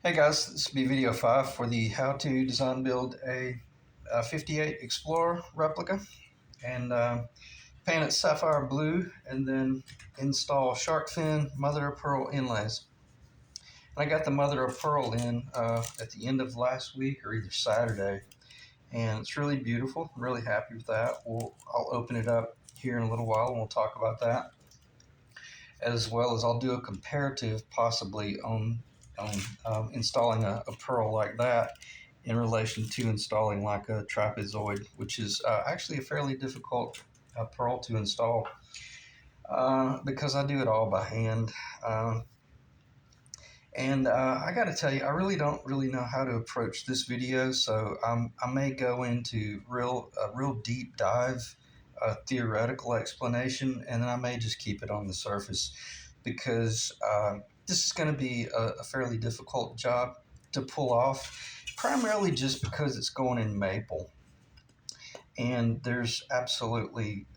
Hey guys, this will be video 5 for the how to design build a 58 Explorer replica and paint it sapphire blue and then install shark fin mother of pearl inlays. And I got the mother of pearl in at the end of last week or either Saturday, and it's really beautiful. I'm really happy with that. I'll open it up here in a little while and we'll talk about that, as well as I'll do a comparative possibly on installing a pearl like that in relation to installing like a trapezoid, which is actually a fairly difficult pearl to install because I do it all by hand. And I got to tell you, I really don't know how to approach this video, so I may go into a real deep dive theoretical explanation, and then I may just keep it on the surface because this is going to be a fairly difficult job to pull off, primarily just because it's going in maple. And there's absolutely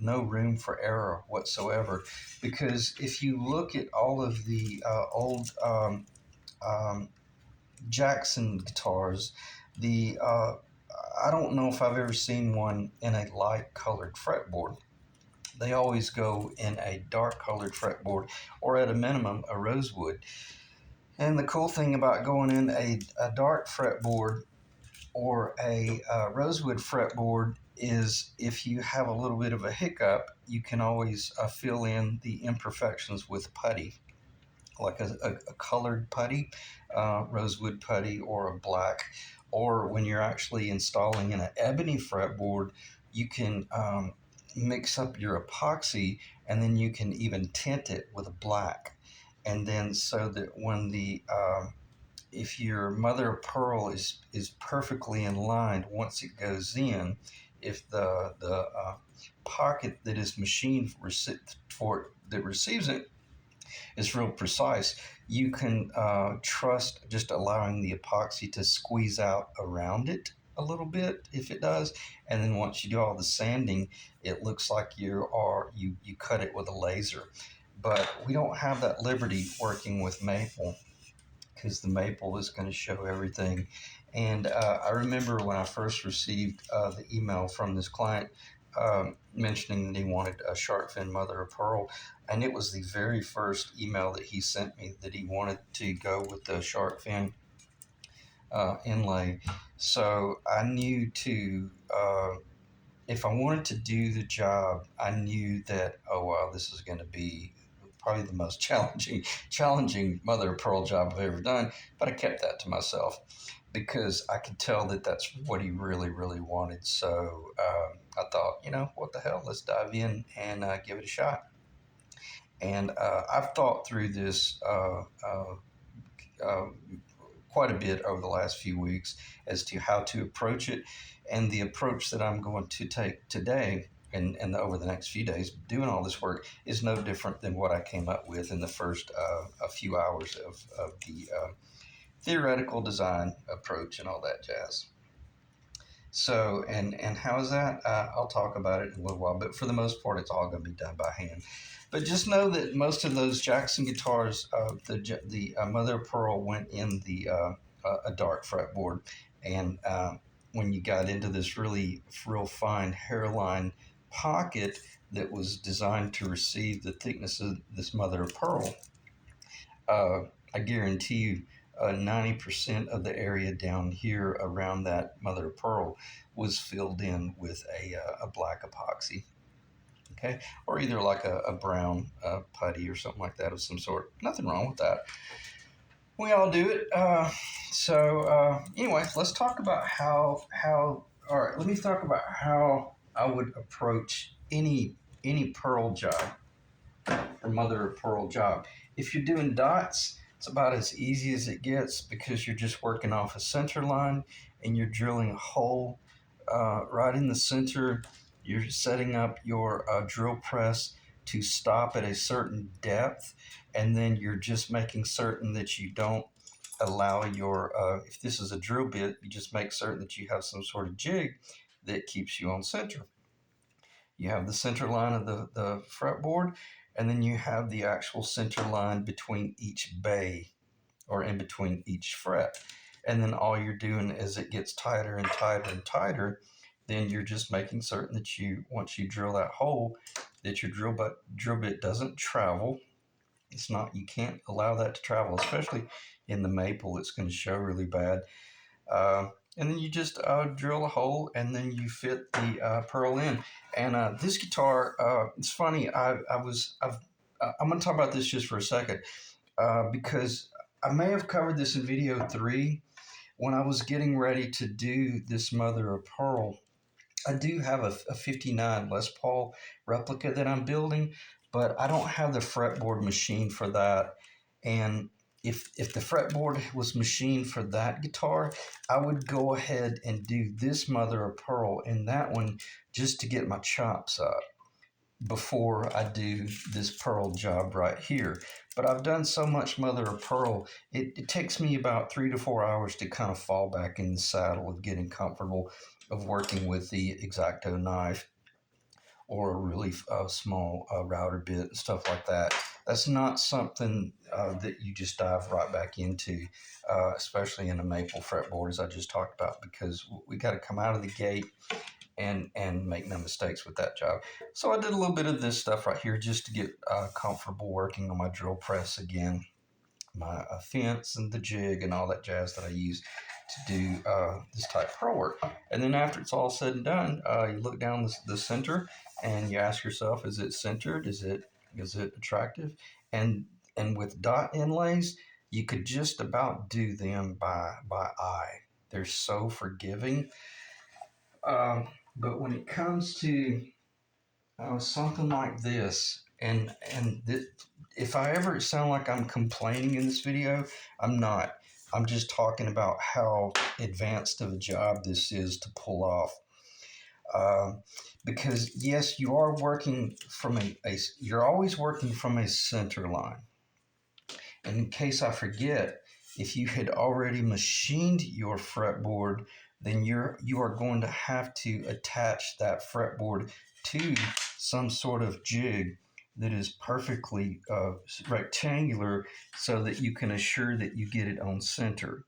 no room for error whatsoever, because if you look at all of the old Jackson guitars, I don't know if I've ever seen one in a light colored fretboard. They always go in a dark colored fretboard, or at a minimum a rosewood. And the cool thing about going in a dark fretboard or a rosewood fretboard is if you have a little bit of a hiccup, you can always fill in the imperfections with putty, like a colored putty, rosewood putty, or a black. Or when you're actually installing in an ebony fretboard, you can mix up your epoxy, and then you can even tint it with a black. And then so that when if your mother of pearl is perfectly in line once it goes in, if the pocket that is machined that receives it is real precise, you can trust just allowing the epoxy to squeeze out around it a little bit if it does, and then once you do all the sanding, it looks like you cut it with a laser. But we don't have that liberty working with maple, because the maple is going to show everything. And I remember when I first received the email from this client mentioning that he wanted a shark fin mother of pearl, and it was the very first email that he sent me that he wanted to go with the shark fin inlay. So I knew if I wanted to do the job, I knew that, oh wow, this is going to be probably the most challenging mother of pearl job I've ever done. But I kept that to myself because I could tell that that's what he really wanted. So I thought, what the hell, let's dive in and give it a shot. And I've thought through this quite a bit over the last few weeks as to how to approach it. And the approach that I'm going to take today and over the next few days doing all this work is no different than what I came up with in the first a few hours of the theoretical design approach and all that jazz. So, and how is that? I'll talk about it in a little while, but for the most part, it's all going to be done by hand. But just know that most of those Jackson guitars, the mother of pearl went in a dark fretboard, and when you got into this real fine hairline pocket that was designed to receive the thickness of this mother of pearl, I guarantee you 90% of the area down here around that mother of pearl was filled in with a black epoxy. Okay, or either like a brown putty or something like that of some sort. Nothing wrong with that. We all do it. Anyway, let's talk about how. All right, let me talk about how I would approach any pearl job or mother of pearl job. If you're doing dots, it's about as easy as it gets because you're just working off a center line and you're drilling a hole right in the center. You're setting up your drill press to stop at a certain depth, and then you're just making certain that you don't allow if this is a drill bit, you just make certain that you have some sort of jig that keeps you on center. You have the center line of the fretboard, and then you have the actual center line between each bay or in between each fret. And then all you're doing as it gets tighter and tighter and tighter, then you're just making certain that once you drill that hole, that your drill bit doesn't travel. It's not, you can't allow that to travel, especially in the maple. It's going to show really bad. And then you just drill a hole, and then you fit the pearl in. And this guitar, it's funny. I'm going to talk about this just for a second because I may have covered this in video 3 when I was getting ready to do this mother of pearl. I do have a 59 Les Paul replica that I'm building, but I don't have the fretboard machine for that. And if the fretboard was machined for that guitar, I would go ahead and do this mother of pearl in that one just to get my chops up before I do this pearl job right here. But I've done so much mother of pearl, it takes me about 3 to 4 hours to kind of fall back in the saddle of getting comfortable of working with the X-Acto knife or a really small router bit and stuff like that. That's not something that you just dive right back into, especially in a maple fretboard, as I just talked about, because we got to come out of the gate and make no mistakes with that job. So I did a little bit of this stuff right here just to get comfortable working on my drill press again, my fence and the jig and all that jazz that I use to do this type of pearl work. And then after it's all said and done, you look down the center and you ask yourself, is it centered? Is it attractive? And with dot inlays, you could just about do them by eye. They're so forgiving. But when it comes to something like this, if I ever sound like I'm complaining in this video, I'm not. I'm just talking about how advanced of a job this is to pull off. Because yes, you are working from you're always working from a center line. And in case I forget, if you had already machined your fretboard, then you are going to have to attach that fretboard to some sort of jig that is perfectly rectangular so that you can assure that you get it on center,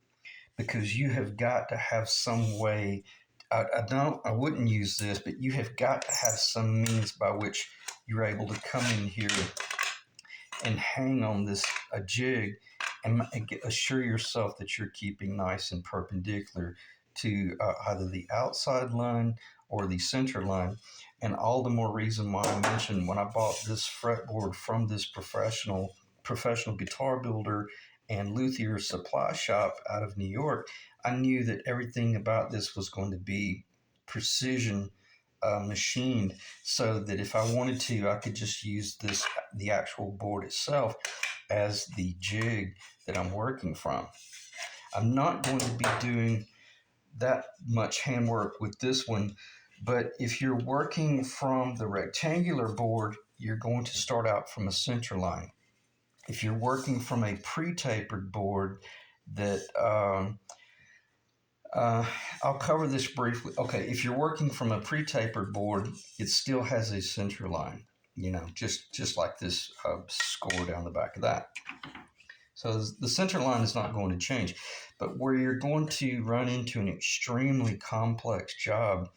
because you have got to have some way. I wouldn't use this, but you have got to have some means by which you're able to come in here and hang on this a jig and assure yourself that you're keeping nice and perpendicular to either the outside line or the center line. And all the more reason why I mentioned when I bought this fretboard from this professional guitar builder and luthier supply shop out of New York, I knew that everything about this was going to be precision machined, so that if I wanted to, I could just use the actual board itself as the jig that I'm working from. I'm not going to be doing that much handwork with this one, but if you're working from the rectangular board, you're going to start out from a center line. If you're working from a pre-tapered board that I'll cover this briefly. Okay, if you're working from a pre-tapered board, it still has a center line, just like this score down the back of that. So the center line is not going to change. But where you're going to run into an extremely complex job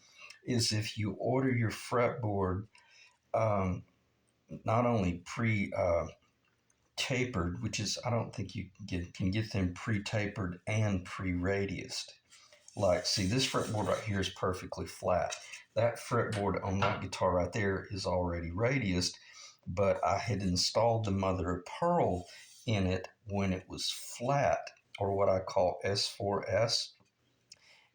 is if you order your fretboard not only tapered, which is, I don't think you can get them pre-tapered and pre-radiused. Like, see, this fretboard right here is perfectly flat. That fretboard on that guitar right there is already radiused, but I had installed the mother of pearl in it when it was flat, or what I call S4S.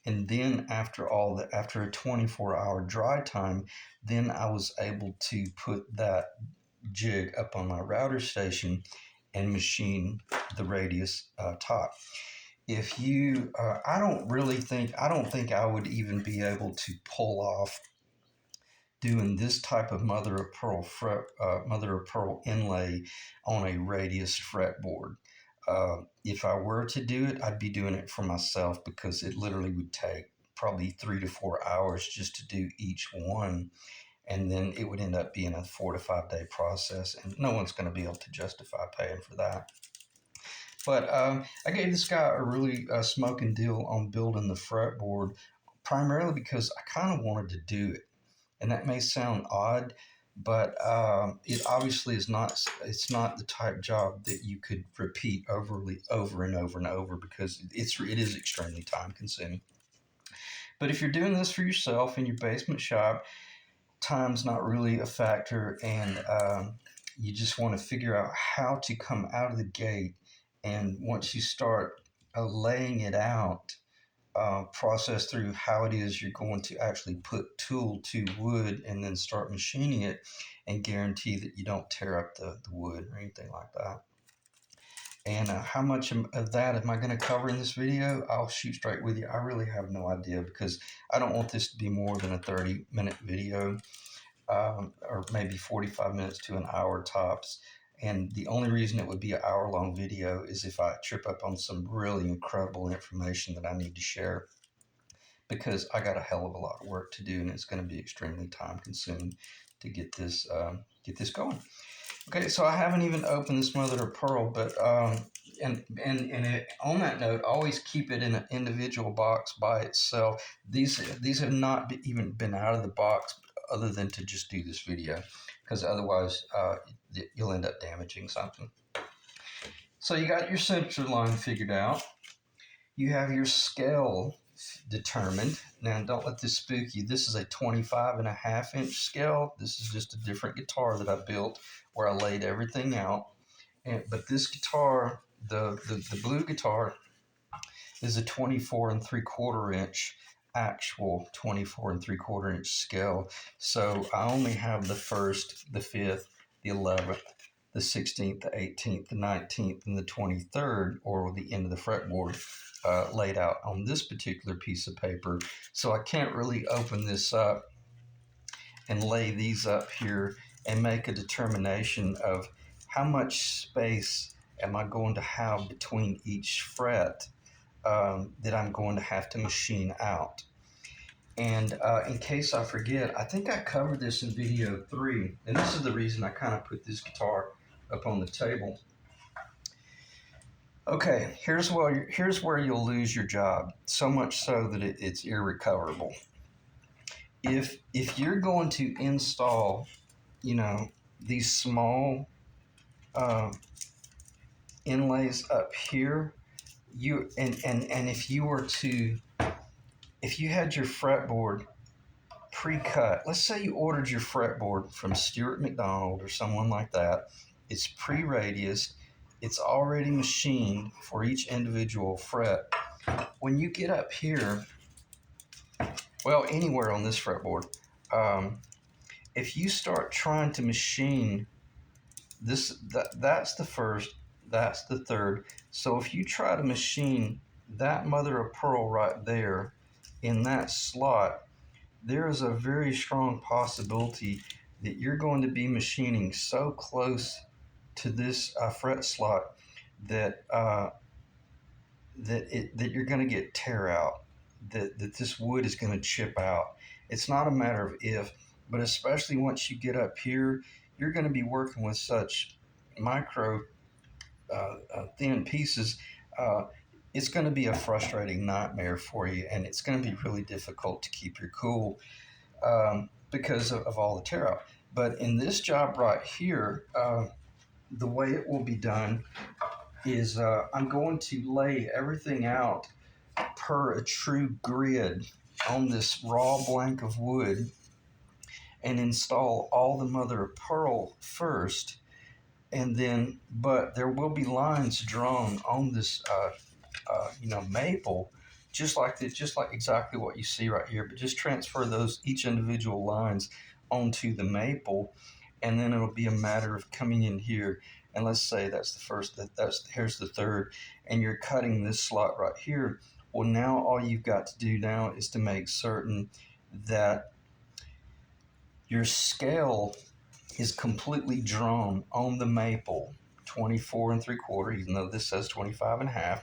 And then after a 24-hour dry time, then I was able to put that jig up on my router station and machine the radius top. If you, I don't think I would even be able to pull off doing this type of mother of pearl inlay on a radius fretboard. If I were to do it, I'd be doing it for myself, because it literally would take probably 3 to 4 hours just to do each one. And then it would end up being a 4 to 5 day process, and no one's going to be able to justify paying for that. But I gave this guy a really smoking deal on building the fretboard, primarily because I kind of wanted to do it. And that may sound odd, but it obviously is not. It's not the type job that you could repeat over and over and over, because it is extremely time consuming. But if you're doing this for yourself in your basement shop, time's not really a factor, and you just want to figure out how to come out of the gate. And once you start laying it out, process through how it is you're going to actually put tool to wood and then start machining it, and guarantee that you don't tear up the wood or anything like that. And how much of that am I going to cover in this video? I'll shoot straight with you. I really have no idea, because I don't want this to be more than a 30-minute video, or maybe 45 minutes to an hour tops. And the only reason it would be an hour-long video is if I trip up on some really incredible information that I need to share, because I got a hell of a lot of work to do, and it's going to be extremely time-consuming to get this going. Okay, so I haven't even opened this mother of pearl, but on that note, always keep it in an individual box by itself. These have not even been out of the box other than to just do this video, because otherwise you'll end up damaging something. So you got your center line figured out. You have your scale determined. Now, don't let this spook you. This is a 25.5-inch scale. This is just a different guitar that I built where I laid everything out. But this guitar, the blue guitar, is a 24.75-inch, actual 24.75-inch scale. So I only have the 1st, the 5th, the 11th, the 16th, the 18th, the 19th, and the 23rd, or the end of the fretboard, laid out on this particular piece of paper. So I can't really open this up and lay these up here and make a determination of how much space am I going to have between each fret that I'm going to have to machine out. And in case I forget, I think I covered this in video 3, and this is the reason I kind of put this guitar up on the table. Okay, here's where you'll lose your job, so much so that it's irrecoverable. If you're going to install, these small inlays up here, if you had your fretboard pre-cut, let's say you ordered your fretboard from Stuart McDonald or someone like that, it's pre-radiused, it's already machined for each individual fret. When you get up here, well, anywhere on this fretboard, if you start trying to machine this, that's the 1st, that's the 3rd. So if you try to machine that mother of pearl right there in that slot, there is a very strong possibility that you're going to be machining so close to this fret slot that you're going to get tear out, that this wood is going to chip out. It's not a matter of if, but especially once you get up here, you're going to be working with such micro thin pieces. It's going to be a frustrating nightmare for you, and it's going to be really difficult to keep your cool because of all the tear out. But in this job right here, the way it will be done is I'm going to lay everything out per a true grid on this raw blank of wood and install all the mother of pearl first, and then, but there will be lines drawn on this maple, just like exactly what you see right here, but just transfer those each individual lines onto the maple, and then it'll be a matter of coming in here, and let's say that's the 1st, here's the 3rd, and you're cutting this slot right here. Well, now all you've got to do now is to make certain that your scale is completely drawn on the maple, 24.75, even though this says 25.5.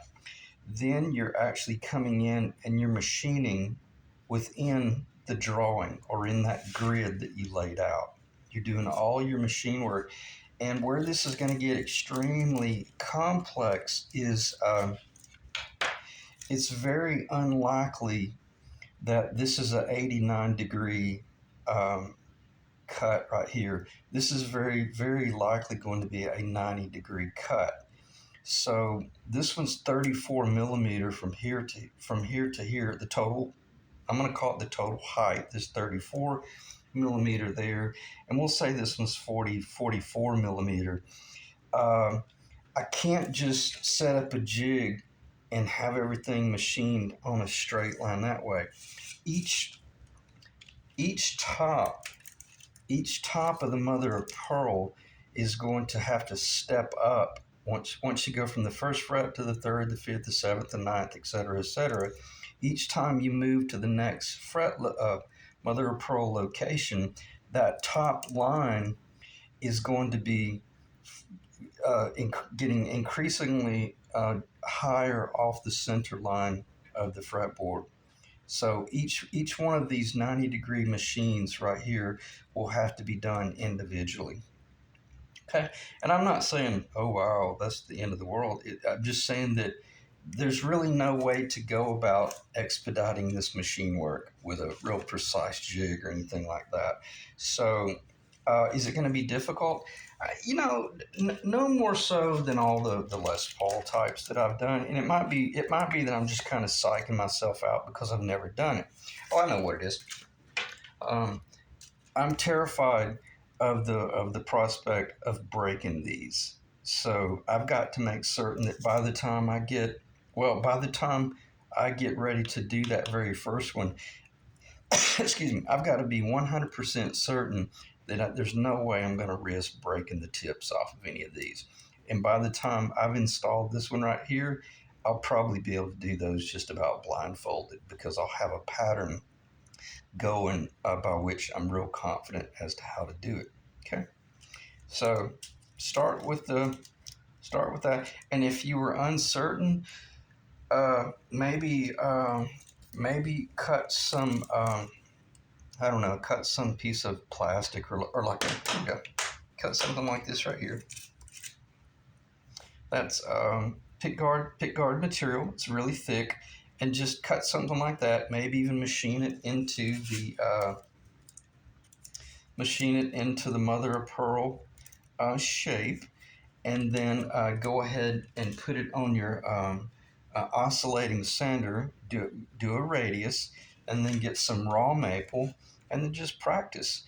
Then you're actually coming in and you're machining within the drawing or in that grid that you laid out. You're doing all your machine work. And where this is going to get extremely complex is it's very unlikely that this is an 89-degree um, cut right here. This is very, very likely going to be a 90-degree cut. So this one's 34 millimeter from here to here. The total, I'm going to call it the total height. This 34 millimeter there, and we'll say this one's 44 millimeter. Um, I can't just set up a jig and have everything machined on a straight line that way. Each each top each top of the mother of pearl is going to have to step up once you go from the first fret to the third, the fifth, the seventh, the ninth, etc., etc. Each time you move to the next fret, mother of pearl location, that top line is going to be getting increasingly higher off the center line of the fretboard. So each one of these 90-degree machines right here will have to be done individually. Okay, and I'm not saying, oh wow, that's the end of the world. I'm just saying that there's really no way to go about expediting this machine work with a real precise jig or anything like that. So, is it going to be difficult? No more so than all the Les Paul types that I've done, and it might be that I'm just kind of psyching myself out because I've never done it. Oh, I know what it is. Um, I'm terrified of the prospect of breaking these. So I've got to make certain that by the time I get ready to do that very first one, excuse me, I've got to be 100% certain that there's no way I'm going to risk breaking the tips off of any of these. And by the time I've installed this one right here, I'll probably be able to do those just about blindfolded because I'll have a pattern going by which I'm real confident as to how to do it. Okay, so start with that. And if you were uncertain, maybe cut some I don't know, cut some piece of plastic or like cut something like this right here. That's pick guard material. It's really thick, and just cut something like that. Maybe even machine it into the mother of pearl shape, and then go ahead and put it on your oscillating sander. Do a radius, and then get some raw maple, and then just practice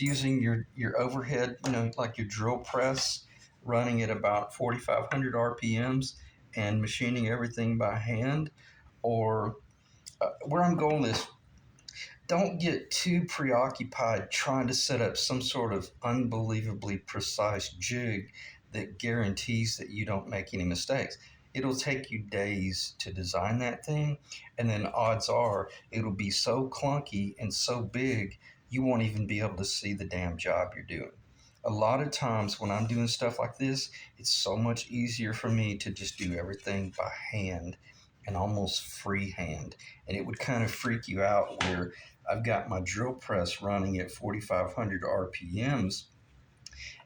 using your overhead, like your drill press, running at about 4,500 RPMs, and machining everything by hand. Or where I'm going is, don't get too preoccupied trying to set up some sort of unbelievably precise jig that guarantees that you don't make any mistakes. It'll take you days to design that thing, and then odds are it'll be so clunky and so big you won't even be able to see the damn job you're doing. A lot of times when I'm doing stuff like this, it's so much easier for me to just do everything by hand and almost freehand. And it would kind of freak you out where I've got my drill press running at 4,500 RPMs,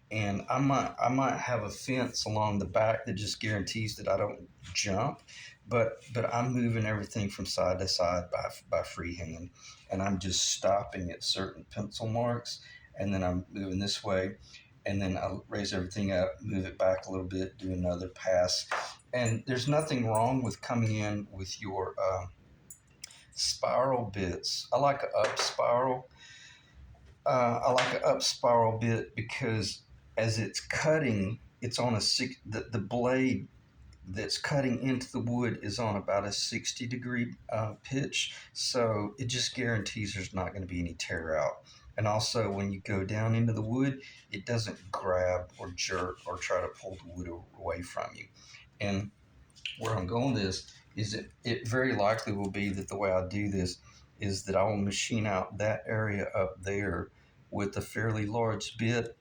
and I might have a fence along the back that just guarantees that I don't jump, but I'm moving everything from side to side by freehand, and I'm just stopping at certain pencil marks, and then I'm moving this way, and then I raise everything up, move it back a little bit, do another pass, and there's nothing wrong with coming in with your spiral bits. I like an up spiral bit because as it's cutting, it's on the blade that's cutting into the wood is on about a 60-degree pitch, so it just guarantees there's not going to be any tear out. And also, when you go down into the wood, it doesn't grab or jerk or try to pull the wood away from you. And where I'm going with this is it very likely will be that the way I do this is that I will machine out that area up there with a fairly large bit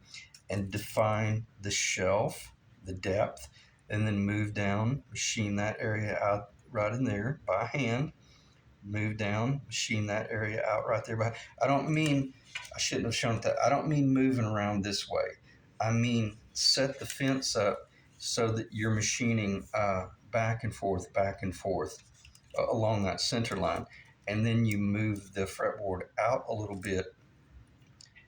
and define the shelf, the depth, and then move down, machine that area out right in there by hand, move down, machine that area out right there. But I don't mean, I shouldn't have shown that. I don't mean moving around this way. I mean set the fence up so that you're machining back and forth along that center line. And then you move the fretboard out a little bit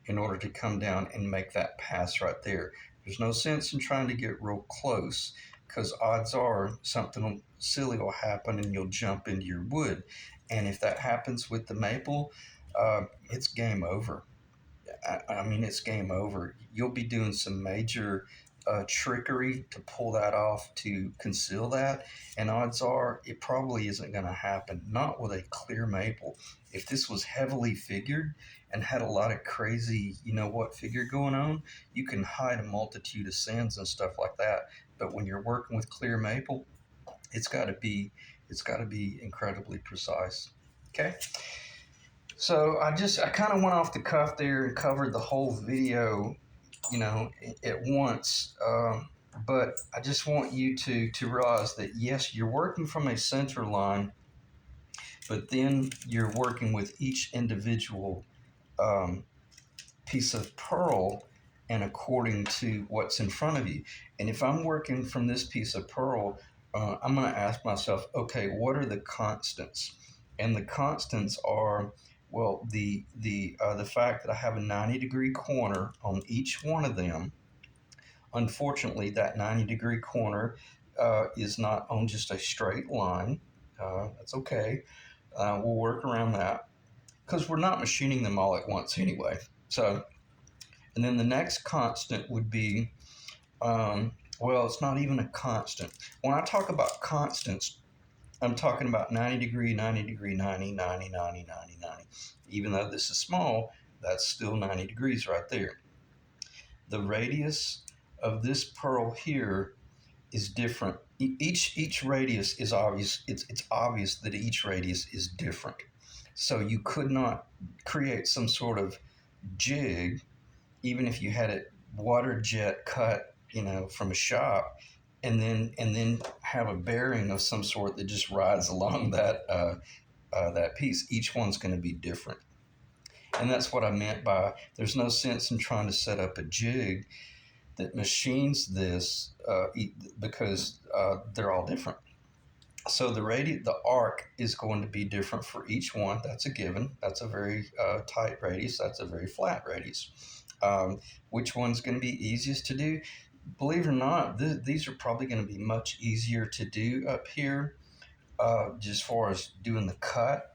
in order to come down and make that pass right there. There's no sense in trying to get real close because odds are something silly will happen and you'll jump into your wood. And if that happens with the maple, it's game over. I mean, it's game over. You'll be doing some major trickery to pull that off to conceal that, and odds are it probably isn't going to happen. Not with a clear maple. If this was heavily figured and had a lot of crazy, you know what, figure going on, you can hide a multitude of sins and stuff like that. But when you're working with clear maple, it's got to be incredibly precise. Okay. So I kind of went off the cuff there and covered the whole video, at once. But I just want you to realize that yes, you're working from a center line, but then you're working with each individual um, piece of pearl and according to what's in front of you. And if I'm working from this piece of pearl, I'm going to ask myself, okay, what are the constants? And the constants are, well, the fact that I have a 90-degree corner on each one of them. Unfortunately, that 90-degree corner is not on just a straight line. That's okay. We'll work around that because we're not machining them all at once anyway. So, and then the next constant would be, well, it's not even a constant. When I talk about constants, I'm talking about 90 degree, 90 degree, 90, 90, 90, 90, 90. Even though this is small, that's still 90 degrees right there. The radius of this pearl here is different. Each radius is obvious. It's obvious that each radius is different. So you could not create some sort of jig, even if you had it water jet cut, from a shop, and then have a bearing of some sort that just rides along that piece. Each one's going to be different, and that's what I meant by there's no sense in trying to set up a jig that machines this because they're all different. So the arc is going to be different for each one. That's a given. That's a very tight radius. That's a very flat radius. Which one's going to be easiest to do? Believe it or not, these are probably going to be much easier to do up here, just as far as doing the cut,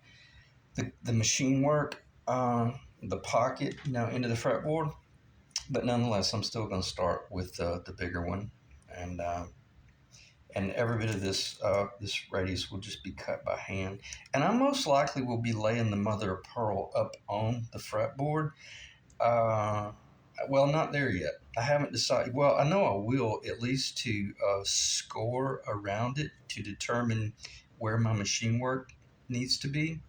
the machine work, the pocket, into the fretboard. But nonetheless, I'm still going to start with the bigger one, and every bit of this radius will just be cut by hand. And I most likely will be laying the mother of pearl up on the fretboard. Well, not there yet. I haven't decided. Well, I know I will, at least to score around it to determine where my machine work needs to be.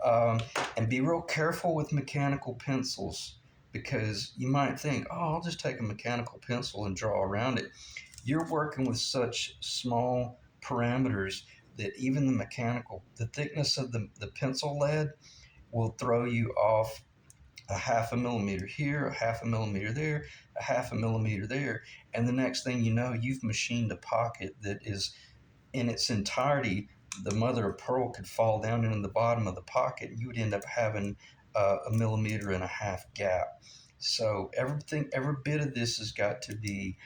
And be real careful with mechanical pencils, because you might think, oh, I'll just take a mechanical pencil and draw around it. You're working with such small parameters that even the thickness of the pencil lead will throw you off a half a millimeter here, a half a millimeter there, a half a millimeter there. And the next thing you know, you've machined a pocket that is in its entirety, the mother of pearl could fall down into the bottom of the pocket and you would end up having a millimeter and a half gap. So every bit of this has got to be,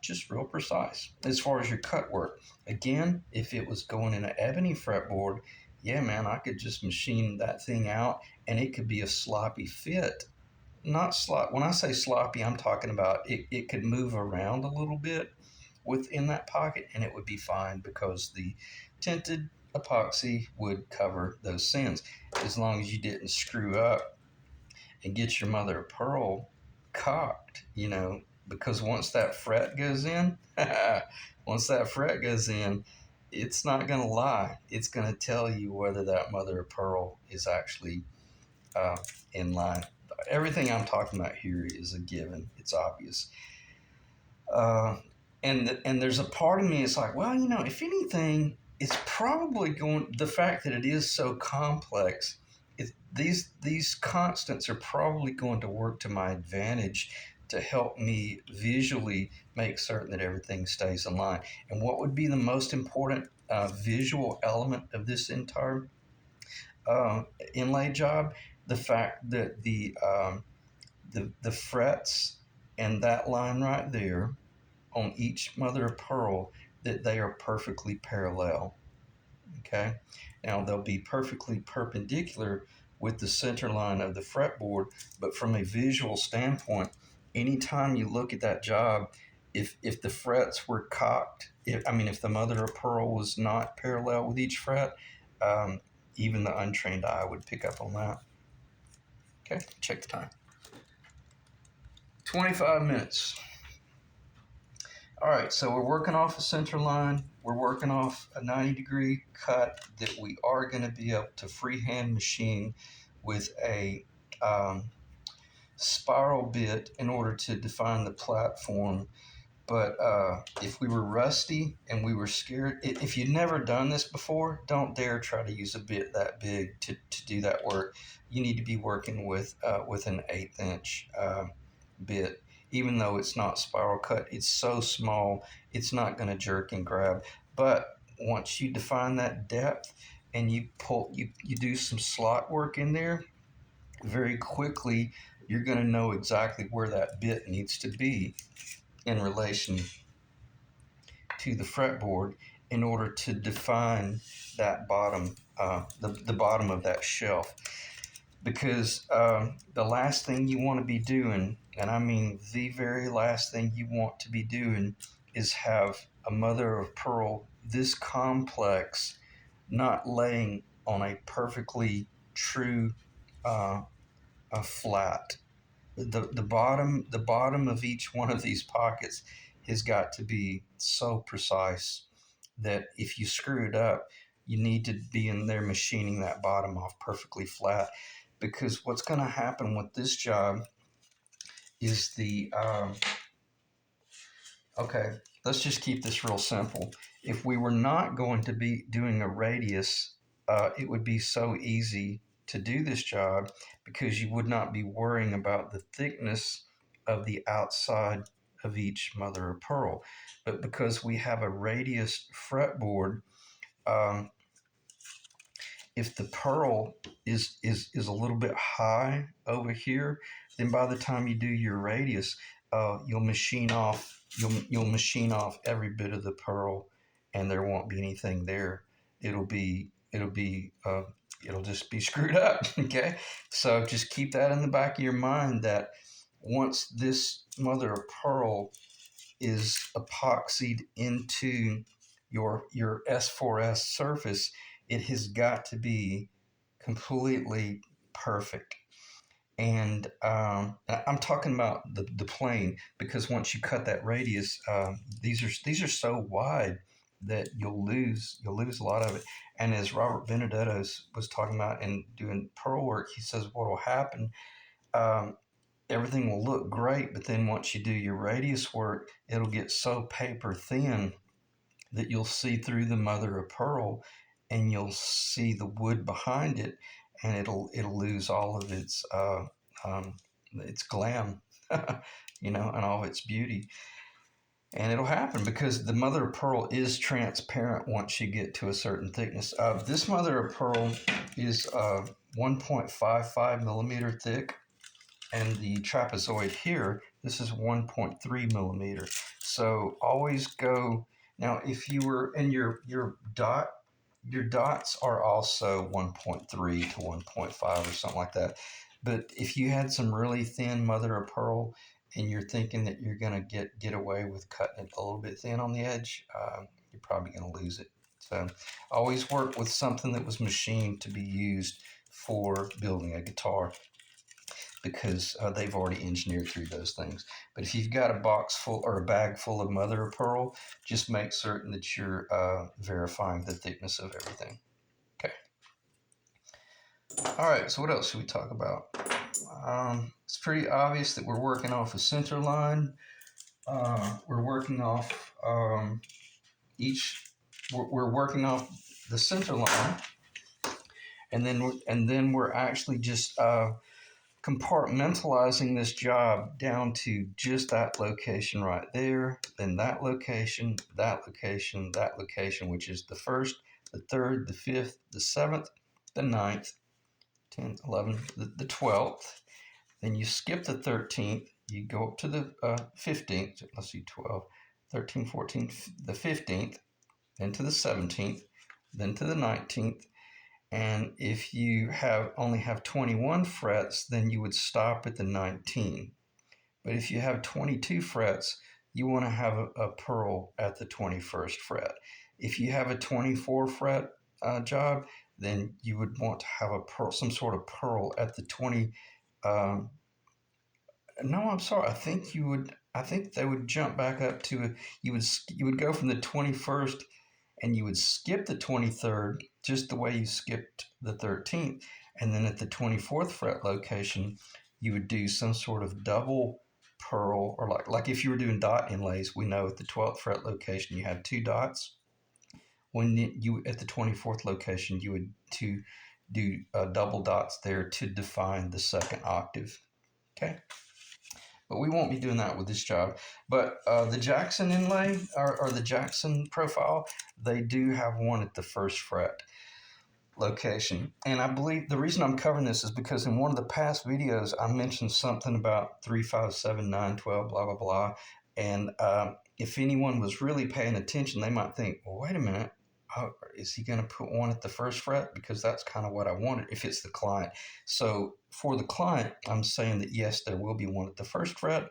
just real precise as far as your cut work. Again, if it was going in an ebony fretboard, yeah, man, I could just machine that thing out and it could be a sloppy fit. Not slop. When I say sloppy, I'm talking about it could move around a little bit within that pocket and it would be fine because the tinted epoxy would cover those sins as long as you didn't screw up and get your mother of pearl cocked, because once that fret goes in, it's not going to lie. It's going to tell you whether that mother of pearl is actually in line. Everything I'm talking about here is a given. It's obvious. And there's a part of me, it's like, well, if anything, it's probably going, the fact that it is so complex, these constants are probably going to work to my advantage to help me visually make certain that everything stays in line. And what would be the most important visual element of this entire uh, inlay job? The fact that the frets and that line right there on each mother of pearl, that they are perfectly parallel. Okay, now they'll be perfectly perpendicular with the center line of the fretboard, but from a visual standpoint, anytime you look at that job, if the frets were cocked, if the mother of pearl was not parallel with each fret, um, even the untrained eye would pick up on that. Okay, check the time. 25 minutes. All right, so we're working off a center line. We're working off a 90-degree cut that we are going to be able to freehand machine with a spiral bit in order to define the platform. But if we were rusty and we were scared, if you've never done this before, don't dare try to use a bit that big to do that work. You need to be working with an 1/8" bit. Even though it's not spiral cut, it's so small, it's not going to jerk and grab. But once you define that depth and you do some slot work in there, very quickly you're going to know exactly where that bit needs to be in relation to the fretboard in order to define that bottom, the bottom of that shelf. Because the last thing you want to be doing, and I mean the very last thing you want to be doing, is have a mother of pearl this complex not laying on a perfectly true a flat. The bottom of each one of these pockets has got to be so precise that if you screw it up, you need to be in there machining that bottom off perfectly flat. Because what's going to happen with this job is okay, let's just keep this real simple. If we were not going to be doing a radius, it would be so easy to do this job because you would not be worrying about the thickness of the outside of each mother of pearl. But because we have a radius fretboard, um, if the pearl is a little bit high over here, then by the time you do your radius, you'll machine off every bit of the pearl, and there won't be anything there. It'll just be screwed up. Okay, so just keep that in the back of your mind that once this mother of pearl is epoxied into your S4S surface, it has got to be completely perfect. And I'm talking about the plane, because once you cut that radius, these are so wide that you'll lose a lot of it. And as Robert Benedetto was talking about and doing pearl work, he says what will happen. Um, Everything will look great, but then once you do your radius work, it'll get so paper thin that you'll see through the mother of pearl, and you'll see the wood behind it, and it'll lose all of its glam, and all its beauty. And it'll happen because the mother of pearl is transparent once you get to a certain thickness. This mother of pearl is 1.55 millimeter thick, and the trapezoid here, this is 1.3 millimeter. So always go, now if you were in your dots are also 1.3 to 1.5 or something like that. But if you had some really thin mother of pearl and you're thinking that you're going to get away with cutting it a little bit thin on the edge, you're probably going to lose it. So always work with something that was machined to be used for building a guitar, because they've already engineered through those things. But if you've got a box full or a bag full of mother of pearl, just make certain that you're verifying the thickness of everything. Okay. All right, so what else should we talk about? It's pretty obvious that we're working off a center line. We're working off each we're working off the center line, and then we're actually just compartmentalizing this job down to just that location right there, then that location, that location, that location, which is the first, the third, the fifth, the seventh, the ninth, 10th, 11th, the 12th. Then you skip the 13th, you go up to the 15th, let's see, 12, 13, 14, the 15th, then to the 17th, then to the 19th. And if you only have 21 frets, then you would stop at the 19. But if you have 22 frets, you want to have a purl at the 21st fret. If you have a 24 fret job, then you would want to have a purl, some sort of purl at the 20. No, I'm sorry. I think you would. I think they would jump back up to you would go from the 21st and you would skip the 23rd just the way you skipped the 13th, and then at the 24th fret location you would do some sort of double purl, or like if you were doing dot inlays, we know at the 12th fret location you have 2 dots. When you at the 24th location you would do double dots there to define the second octave. Okay. But we won't be doing that with this job. But the Jackson inlay, or the Jackson profile, they do have one at the first fret location. And I believe the reason I'm covering this is because in one of the past videos, I mentioned something about 3, 5, 7, 9, 12, blah, blah, blah. And if anyone was really paying attention, they might think, well, wait a minute. Oh, is he going to put one at the first fret? Because that's kind of what I wanted if it's the client. So for the client, I'm saying that yes, there will be one at the first fret,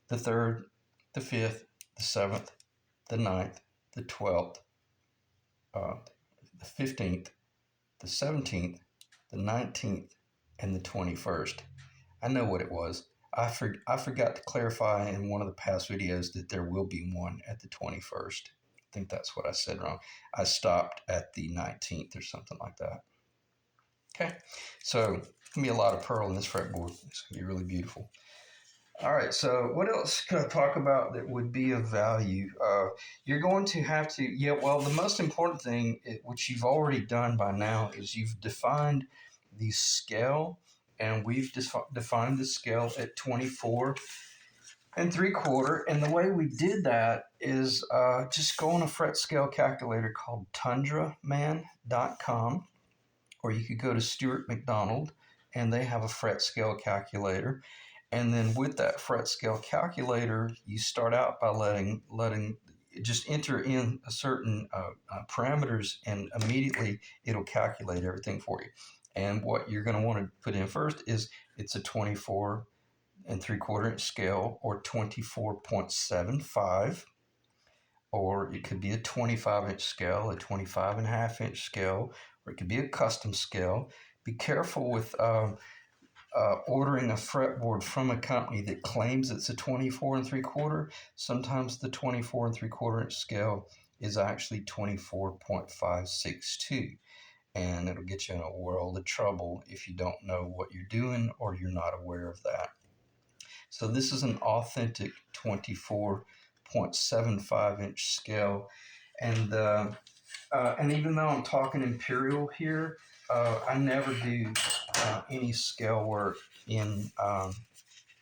the third, the fifth, the seventh, the ninth, the 12th, the 15th, the 17th, the 19th, and the 21st. I know what it was. I forgot to clarify in one of the past videos that there will be one at the 21st. I think that's what I said wrong. I stopped at the 19th or something like that. Okay, so it's going to be a lot of purl in this fretboard. It's going to be really beautiful. All right, so what else could I talk about that would be of value? You're going to have to, well, the most important thing, which you've already done by now, is you've defined the scale, and we've defined the scale at 24 3/4. And the way we did that is just go on a fret scale calculator called tundraman.com, or you could go to Stuart McDonald, and they have a fret scale calculator. And then with that fret scale calculator, you start out by letting just enter in a certain parameters, and immediately it'll calculate everything for you. And what you're going to want to put in first is it's a 24 3/4 inch scale, or 24.75, or it could be a 25-inch scale, a 25.5-inch scale, or it could be a custom scale. Be careful with ordering a fretboard from a company that claims it's a 24 3/4. Sometimes the 24 3/4 inch scale is actually 24.562, and it'll get you in a world of trouble if you don't know what you're doing or you're not aware of that. So this is an authentic 24.75 inch scale, and even though I'm talking imperial here, I never do any scale work in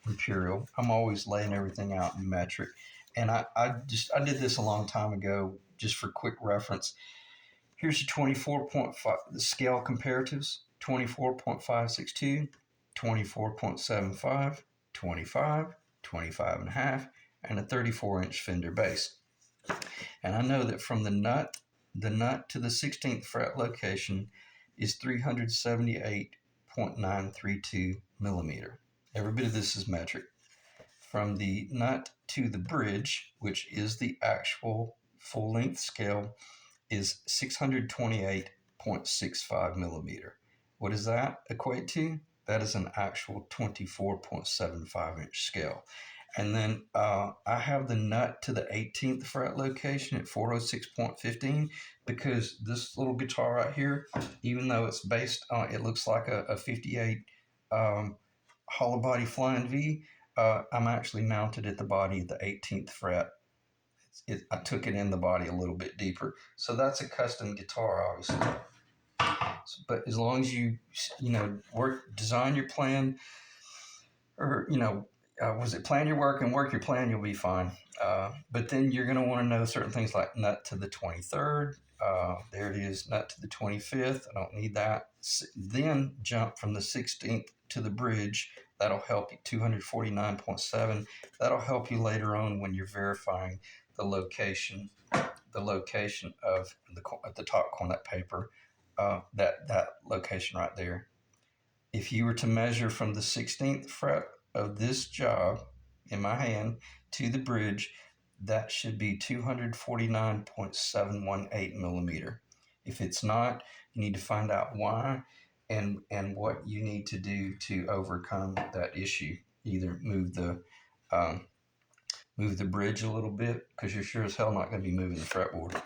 imperial. I'm always laying everything out in metric, and I did this a long time ago just for quick reference. Here's your 24.5 the scale comparatives: 24.562, 24.75, 25, 25.5, and a 34-inch fender bass. And I know that from the nut to the 16th fret location is 378.932 millimeter. Every bit of this is metric. From the nut to the bridge, which is the actual full-length scale, is 628.65 millimeter. What does that equate to? That is an actual 24.75 inch scale. And then I have the nut to the 18th fret location at 406.15, because this little guitar right here, even though it's based on, it looks like a 58 hollow body Flying V, I'm actually mounted at the body of the 18th fret. I took it in the body a little bit deeper. So that's a custom guitar, obviously. But as long as you design your plan, or was it plan your work and work your plan, you'll be fine. But then you're going to want to know certain things like nut to the 23rd. There it is, nut to the 25th. I don't need that. Then jump from the 16th to the bridge. That'll help you. 249.7. That'll help you later on when you're verifying the location of at the top corner of that paper. That location right there. If you were to measure from the 16th fret of this job in my hand to the bridge, that should be 249.718 millimeter. If it's not, you need to find out why and what you need to do to overcome that issue. Either move the bridge a little bit, because you're sure as hell not going to be moving the fretboard.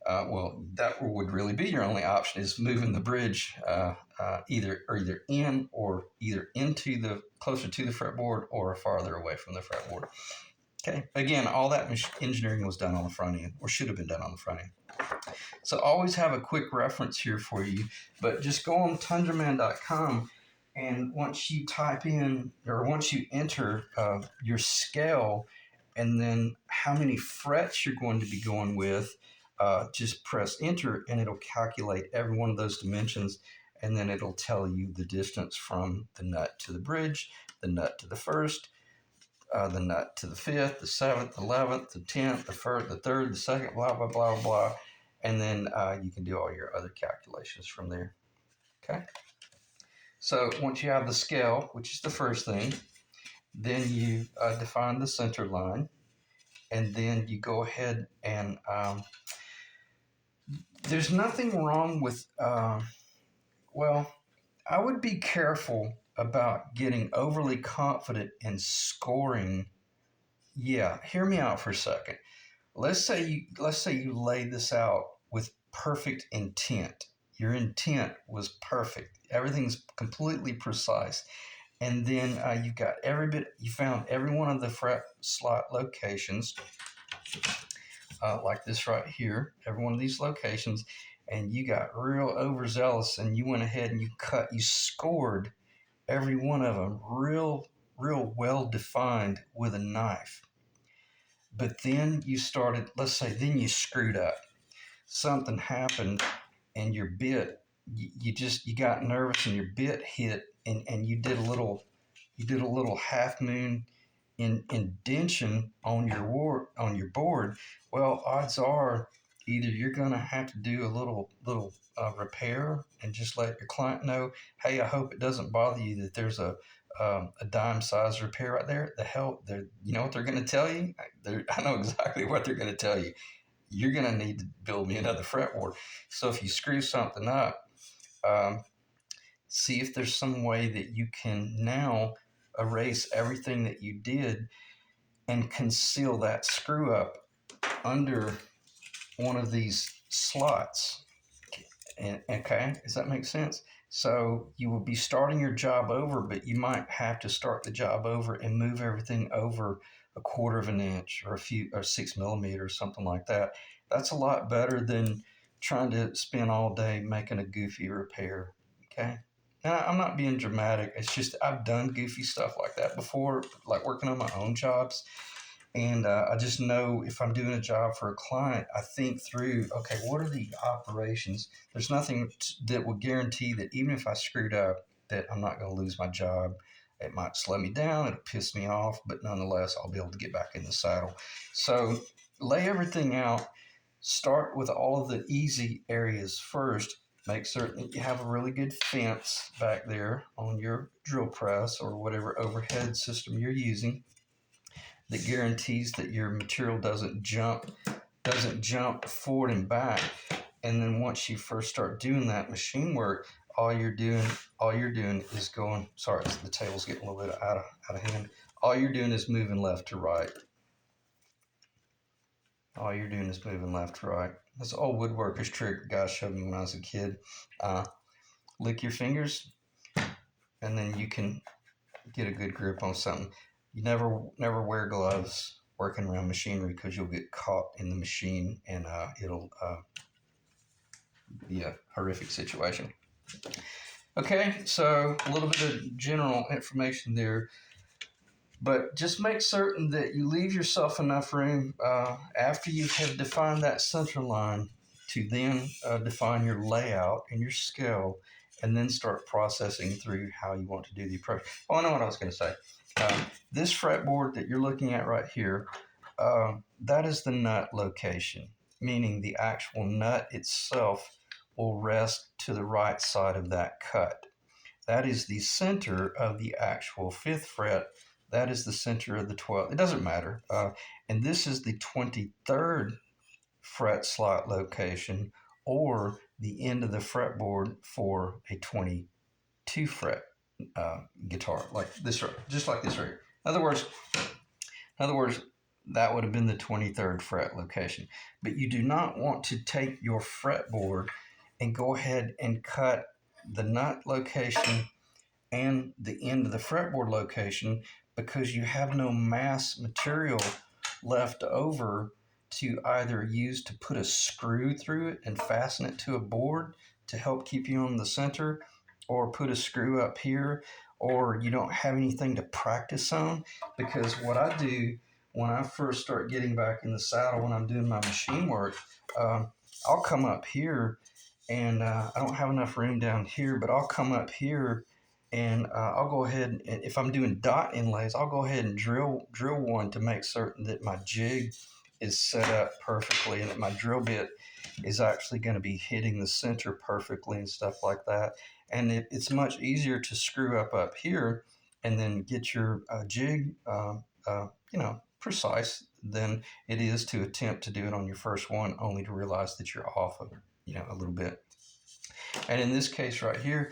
Well, that would really be your only option, is moving the bridge either into the closer to the fretboard or farther away from the fretboard. Okay. Again, all that engineering was done on the front end, or should have been done on the front end. So always have a quick reference here for you, but just go on tundraman.com, and once you type in, or once you enter your scale and then how many frets you're going to be going with, just press enter and it'll calculate every one of those dimensions, and then it'll tell you the distance from the nut to the bridge, the nut to the first, the nut to the 5th, the 7th, the 11th, the 10th, the 1st, the 3rd, the 2nd, blah, blah, blah, blah. And then you can do all your other calculations from there. Okay. So once you have the scale, which is the first thing, then you define the center line, and then you go ahead and there's nothing wrong with, well, I would be careful about getting overly confident and scoring. Yeah, hear me out for a second. Let's say you lay this out with perfect intent. Your intent was perfect. Everything's completely precise. And then you found every one of the fret slot locations, like this right here, every one of these locations, and you got real overzealous and you went ahead and you scored every one of them real well defined with a knife. But then you started, let's say, then you screwed up. Something happened and your bit, you got nervous and your bit hit, and you did a little half moon indentation on your board. Well, odds are either you're going to have to do a little repair and just let your client know, hey, I hope it doesn't bother you that there's a dime size repair right there. You know what they're going to tell you? I know exactly what they're going to tell you. You're going to need to build me another fretboard. So if you screw something up, see if there's some way that you can now erase everything that you did and conceal that screw up under one of these slots. Okay, does that make sense? So you will be starting your job over, but you might have to start the job over and move everything over a quarter of an inch or 6 millimeters, something like that. That's a lot better than trying to spend all day making a goofy repair. Okay. Now, I'm not being dramatic. It's just I've done goofy stuff like that before, like working on my own jobs. And I just know if I'm doing a job for a client, I think through, okay, what are the operations? There's nothing that will guarantee that even if I screwed up, that I'm not going to lose my job. It might slow me down. It'll piss me off. But nonetheless, I'll be able to get back in the saddle. So lay everything out. Start with all of the easy areas first. Make certain that you have a really good fence back there on your drill press or whatever overhead system you're using that guarantees that your material doesn't jump forward and back. And then once you first start doing that machine work, all you're doing is going. Sorry, the table's getting a little bit out of hand. All you're doing is moving left to right. All you're doing is moving left to right. That's an old woodworker's trick the guy showed me when I was a kid. Lick your fingers, and then you can get a good grip on something. You never wear gloves working around machinery, because you'll get caught in the machine, and it'll be a horrific situation. Okay, so a little bit of general information there, but just make certain that you leave yourself enough room after you have defined that center line to then define your layout and your scale, and then start processing through how you want to do the approach. Oh, I know what I was going to say. This fretboard that you're looking at right here, that is the nut location, meaning the actual nut itself will rest to the right side of that cut. That is the center of the actual 5th fret. That is the center of the 12th. It doesn't matter. And this is the 23rd fret slot location, or the end of the fretboard for a 22 fret guitar, like this, just like this right here. In other words, that would have been the 23rd fret location. But you do not want to take your fretboard and go ahead and cut the nut location and the end of the fretboard location, because you have no mass material left over to either use to put a screw through it and fasten it to a board to help keep you on the center, or put a screw up here, or you don't have anything to practice on. Because what I do when I first start getting back in the saddle, when I'm doing my machine work, I'll come up here, and I don't have enough room down here, but I'll come up here, and I'll go ahead, and if I'm doing dot inlays, I'll go ahead and drill one to make certain that my jig is set up perfectly, and that my drill bit is actually going to be hitting the center perfectly and stuff like that. And it's much easier to screw up here and then get your jig, precise, than it is to attempt to do it on your first one, only to realize that you're off of, a little bit. And in this case right here,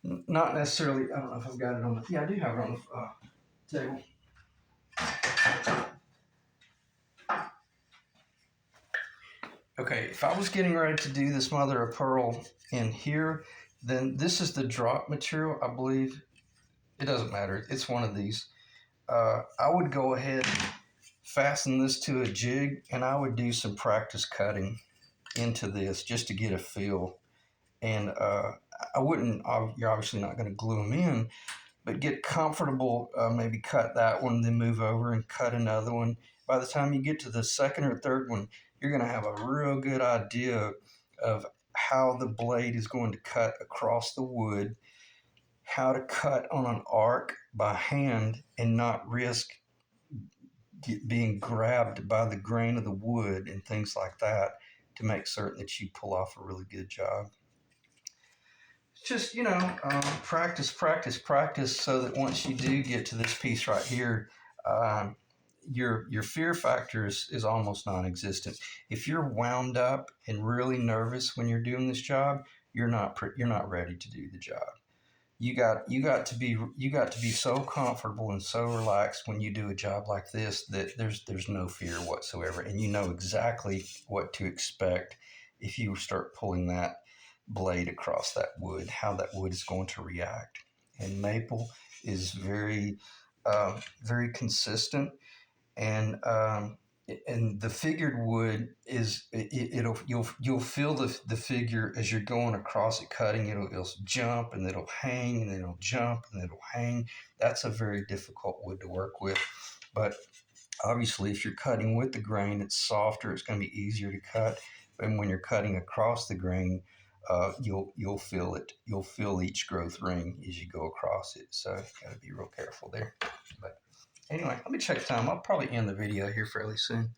not necessarily, I don't know if I've got it on the, yeah, I do have it on the table. Okay, if I was getting ready to do this mother of pearl in here, then this is the drop material, I believe. It doesn't matter. It's one of these. I would go ahead and fasten this to a jig, and I would do some practice cutting into this just to get a feel. And I wouldn't, you're obviously not going to glue them in, but get comfortable, maybe cut that one, then move over and cut another one. By the time you get to the second or third one, you're going to have a real good idea of how the blade is going to cut across the wood, how to cut on an arc by hand and not risk being grabbed by the grain of the wood and things like that, to make certain that you pull off a really good job. Just, practice, so that once you do get to this piece right here, your fear factor is almost non-existent. If you're wound up and really nervous when you're doing this job, you're not ready to do the job. You got to be so comfortable and so relaxed when you do a job like this that there's no fear whatsoever, and you know exactly what to expect if you start pulling that blade across that wood, how that wood is going to react. And maple is very very consistent, and the figured wood is you'll feel the figure as you're going across it cutting. It'll jump, and it'll hang, and then it'll jump, and it'll hang. That's a very difficult wood to work with. But obviously, if you're cutting with the grain, it's softer. It's going to be easier to cut. And when you're cutting across the grain, you'll feel it. You'll feel each growth ring as you go across it. So got to be real careful there. But anyway, let me check time. I'll probably end the video here fairly soon.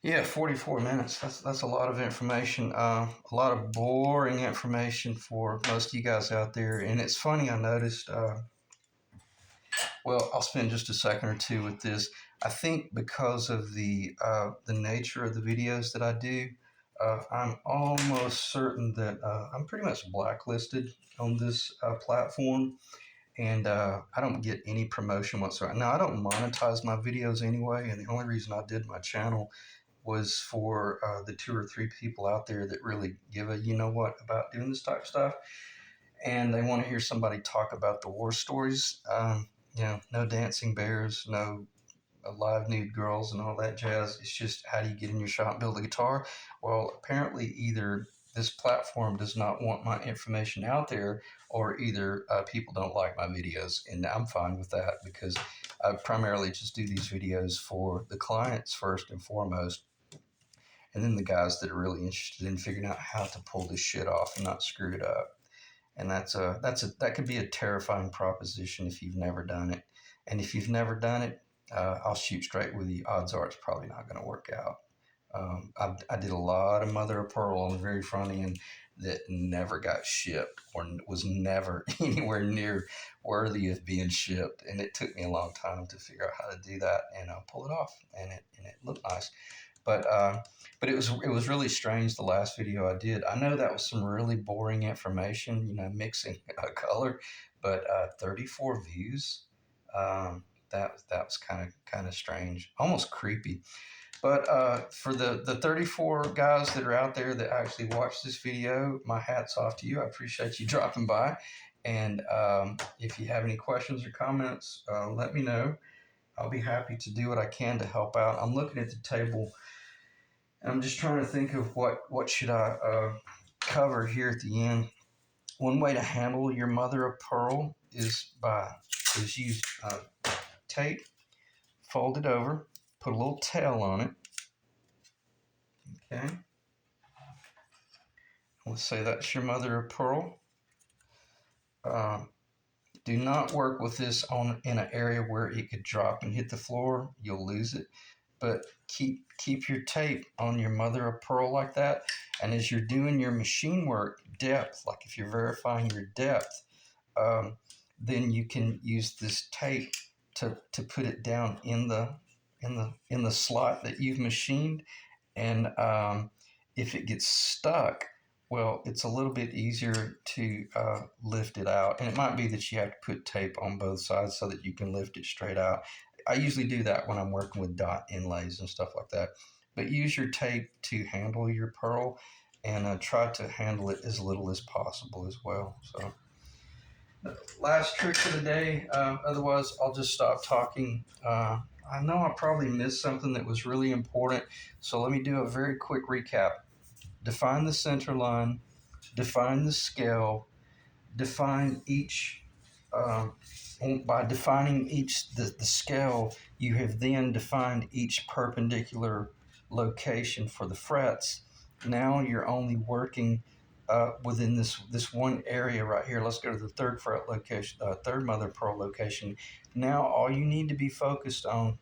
Yeah, 44 minutes. That's a lot of information. A lot of boring information for most of you guys out there. And it's funny, I noticed. Well, I'll spend just a second or two with this. I think because of the nature of the videos that I do, I'm almost certain that I'm pretty much blacklisted on this platform, and I don't get any promotion whatsoever. Now, I don't monetize my videos anyway, and the only reason I did my channel was for the 2 or 3 people out there that really give a you-know-what about doing this type of stuff, and they want to hear somebody talk about the war stories. No dancing bears, no live nude girls and all that jazz. It's just how do you get in your shop and build a guitar? Well, apparently either this platform does not want my information out there, or either people don't like my videos, and I'm fine with that because I primarily just do these videos for the clients first and foremost, and then the guys that are really interested in figuring out how to pull this shit off and not screw it up. And that could be a terrifying proposition if you've never done it. And if you've never done it, I'll shoot straight with you. Odds are it's probably not going to work out. I did a lot of mother of pearl on the very front end that never got shipped or was never anywhere near worthy of being shipped, and it took me a long time to figure out how to do that and pull it off, and it looked nice. But it was really strange the last video I did. I know that was some really boring information, mixing a color, but 34 views. That was kind of strange, almost creepy. But for the 34 guys that are out there that actually watch this video, my hat's off to you. I appreciate you dropping by. And if you have any questions or comments, let me know. I'll be happy to do what I can to help out. I'm looking at the table, and I'm just trying to think of what should I cover here at the end. One way to handle your mother of pearl is use tape, fold it over, put a little tail on it. Okay. Let's say that's your mother of pearl. Do not work with this in an area where it could drop and hit the floor. You'll lose it. But keep your tape on your mother of pearl like that. And as you're doing your machine work depth, like if you're verifying your depth, then you can use this tape to put it down in the slot that you've machined. And if it gets stuck, well, it's a little bit easier to lift it out. And it might be that you have to put tape on both sides so that you can lift it straight out. I usually do that when I'm working with dot inlays and stuff like that. But use your tape to handle your pearl, and try to handle it as little as possible as well. So, last trick for the day. Otherwise, I'll just stop talking. I know I probably missed something that was really important, so let me do a very quick recap. Define the center line, define the scale, define each. By defining the scale, you have then defined each perpendicular location for the frets. Now you're only working within this one area right here. Let's go to the third fret location, third mother pearl location. Now all you need to be focused on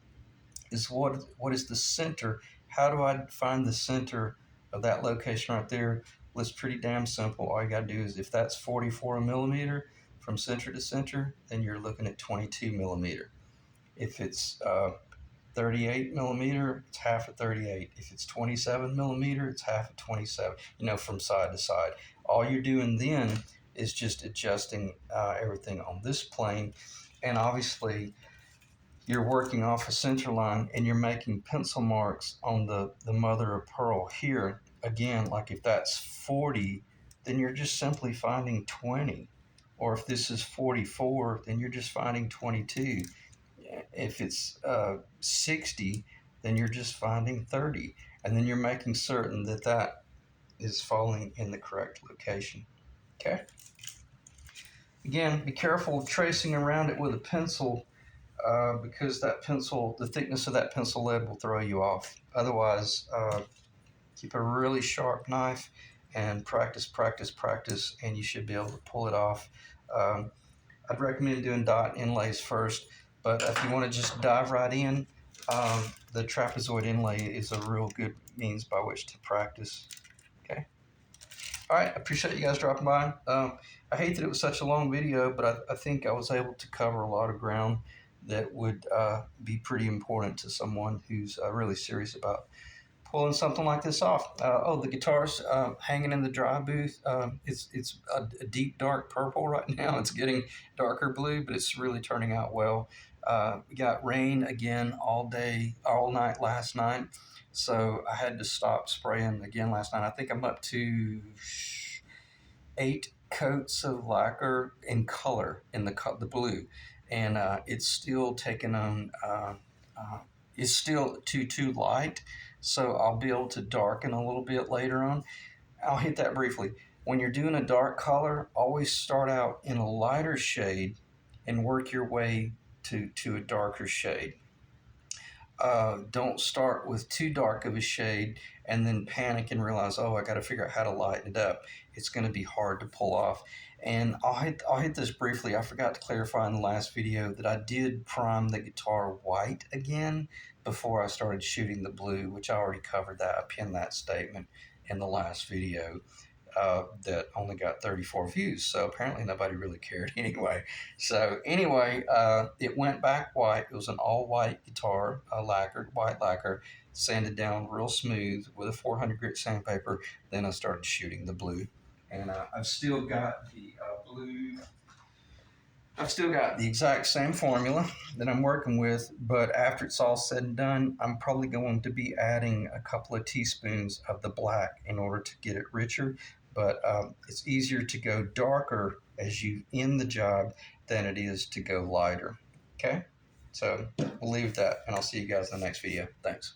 is what is the center. How do I find the center of that location right there? Well, it's pretty damn simple. All you got to do is, if that's 44 millimeter from center to center, then you're looking at 22 millimeter. If it's 38 millimeter, it's half of 38. If it's 27 millimeter, it's half of 27, from side to side. All you're doing then is just adjusting everything on this plane. And obviously, you're working off a center line and you're making pencil marks on the mother of pearl here. Again, like if that's 40, then you're just simply finding 20. Or if this is 44, then you're just finding 22. If it's 60, then you're just finding 30. And then you're making certain that that is falling in the correct location. Okay? Again, be careful tracing around it with a pencil, because the thickness of that pencil lead will throw you off. Otherwise, keep a really sharp knife and practice, and you should be able to pull it off. I'd recommend doing dot inlays first, but if you want to just dive right in, the trapezoid inlay is a real good means by which to practice. Okay. All right, I appreciate you guys dropping by. I hate that it was such a long video, but I think I was able to cover a lot of ground that would be pretty important to someone who's really serious about pulling something like this off. The guitar's hanging in the dry booth. It's a deep dark purple right now. It's getting darker blue, but it's really turning out well. We got rain again all night last night, so I had to stop spraying again last night. I think I'm up to 8 coats of lacquer in color in the blue, and it's still taking on uh, it's still too light, so I'll be able to darken a little bit later on. I'll hit that briefly. When you're doing a dark color, always start out in a lighter shade and work your way to a darker shade. Don't start with too dark of a shade and then panic and realize, oh, I got to figure out how to lighten it up. It's going to be hard to pull off. And I'll hit this briefly. I forgot to clarify in the last video that I did prime the guitar white again before I started shooting the blue, which I already covered that. I pinned that statement in the last video. That only got 34 views, so apparently nobody really cared anyway. So anyway, it went back white. It was an all-white guitar, lacquered, white lacquer, sanded down real smooth with a 400 grit sandpaper. Then I started shooting the blue, and I've still got the blue. I've still got the exact same formula that I'm working with, but after it's all said and done, I'm probably going to be adding a couple of teaspoons of the black in order to get it richer. But it's easier to go darker as you end the job than it is to go lighter. Okay? So we'll leave that, and I'll see you guys in the next video. Thanks.